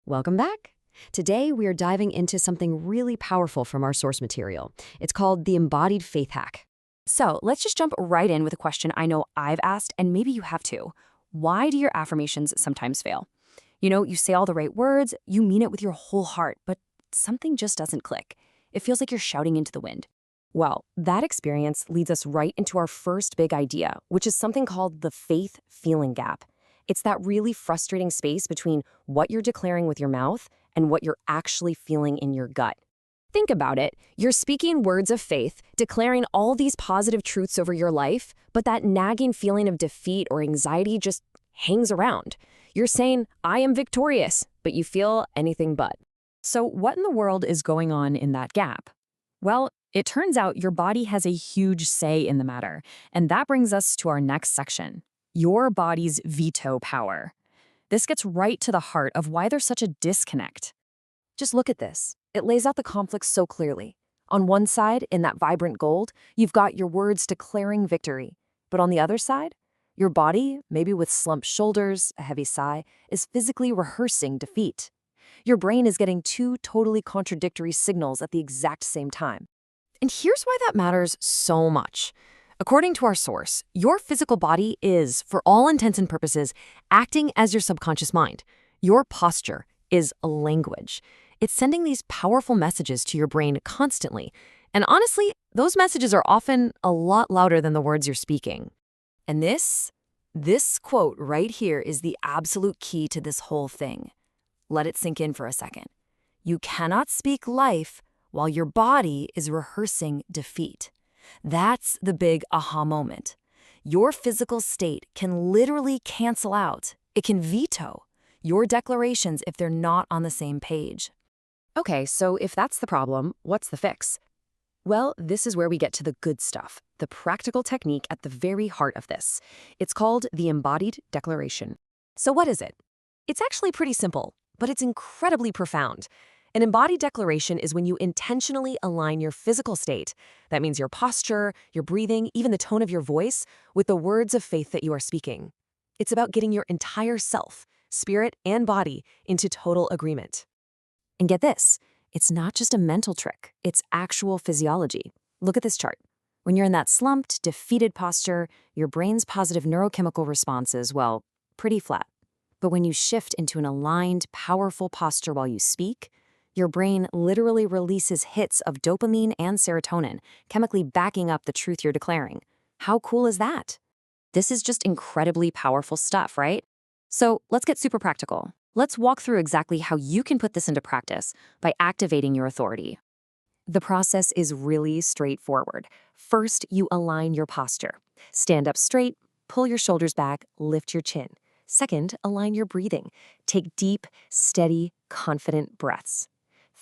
Welcome back. Today, we are diving into something really powerful from our source material. It's called the Embodied Faith Hack. So let's just jump right in with a question I know I've asked, and maybe you have too. Why do your affirmations sometimes fail? You say all the right words, you mean it with your whole heart, but something just doesn't click. It feels like you're shouting into the wind. Well, that experience leads us right into our first big idea, which is something called the faith-feeling gap. It's that really frustrating space between what you're declaring with your mouth and what you're actually feeling in your gut. Think about it. You're speaking words of faith, declaring all these positive truths over your life, but that nagging feeling of defeat or anxiety just hangs around. You're saying, I am victorious, but you feel anything but. So what in the world is going on in that gap? Well, it turns out your body has a huge say in the matter, and that brings us to our next section, your body's veto power. This gets right to the heart of why there's such a disconnect. Just look at this. It lays out the conflict so clearly. On one side, in that vibrant gold, you've got your words declaring victory. But on the other side, your body, maybe with slumped shoulders, a heavy sigh, is physically rehearsing defeat. Your brain is getting two totally contradictory signals at the exact same time. And here's why that matters so much. According to our source, your physical body is, for all intents and purposes, acting as your subconscious mind. Your posture is a language. It's sending these powerful messages to your brain constantly. And honestly, those messages are often a lot louder than the words you're speaking. And this quote right here is the absolute key to this whole thing. Let it sink in for a second. You cannot speak life while your body is rehearsing defeat. That's the big aha moment. Your physical state can literally cancel out. It can veto your declarations if they're not on the same page. Okay, so if that's the problem, what's the fix? Well, this is where we get to the good stuff, the practical technique at the very heart of this. It's called the Embodied Declaration. So what is it? It's actually pretty simple, but it's incredibly profound. An embodied declaration is when you intentionally align your physical state, that means your posture, your breathing, even the tone of your voice, with the words of faith that you are speaking. It's about getting your entire self, spirit and body, into total agreement. And get this, it's not just a mental trick, it's actual physiology. Look at this chart. When you're in that slumped, defeated posture, your brain's positive neurochemical responses, well, pretty flat. But when you shift into an aligned, powerful posture while you speak, your brain literally releases hits of dopamine and serotonin, chemically backing up the truth you're declaring. How cool is that? This is just incredibly powerful stuff, right? So let's get super practical. Let's walk through exactly how you can put this into practice by activating your authority. The process is really straightforward. First, you align your posture. Stand up straight, pull your shoulders back, lift your chin. Second, align your breathing. Take deep, steady, confident breaths.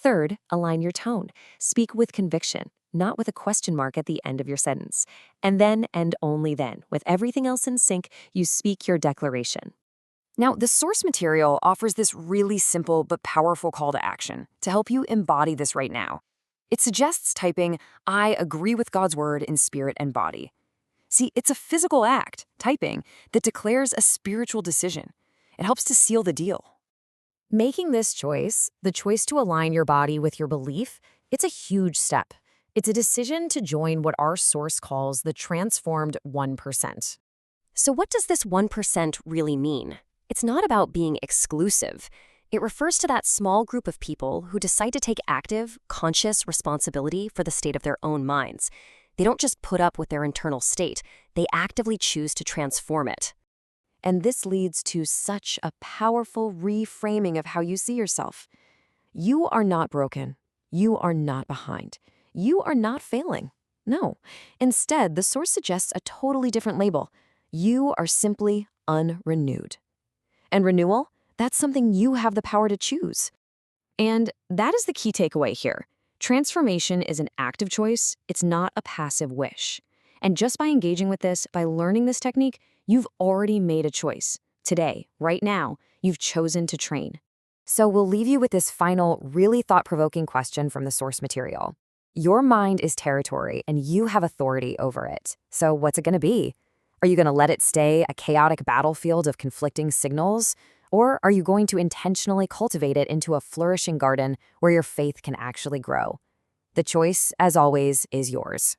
Third, align your tone. Speak with conviction, not with a question mark at the end of your sentence. And then, and only then, with everything else in sync, you speak your declaration. Now, the source material offers this really simple but powerful call to action to help you embody this right now. It suggests typing, I agree with God's word in spirit and body. See, it's a physical act, typing, that declares a spiritual decision. It helps to seal the deal. Making this choice, the choice to align your body with your belief, it's a huge step. It's a decision to join what our source calls the transformed 1%. So what does this 1% really mean? It's not about being exclusive. It refers to that small group of people who decide to take active, conscious responsibility for the state of their own minds. They don't just put up with their internal state, they actively choose to transform it. And this leads to such a powerful reframing of how you see yourself. You are not broken. You are not behind. You are not failing. No. Instead, the source suggests a totally different label. You are simply unrenewed. And renewal, that's something you have the power to choose. And that is the key takeaway here. Transformation is an active choice. It's not a passive wish. And just by engaging with this, by learning this technique, you've already made a choice. Today, right now, you've chosen to train. So we'll leave you with this final, really thought-provoking question from the source material. Your mind is territory, and you have authority over it. So what's it going to be? Are you going to let it stay a chaotic battlefield of conflicting signals? Or are you going to intentionally cultivate it into a flourishing garden where your faith can actually grow? The choice, as always, is yours.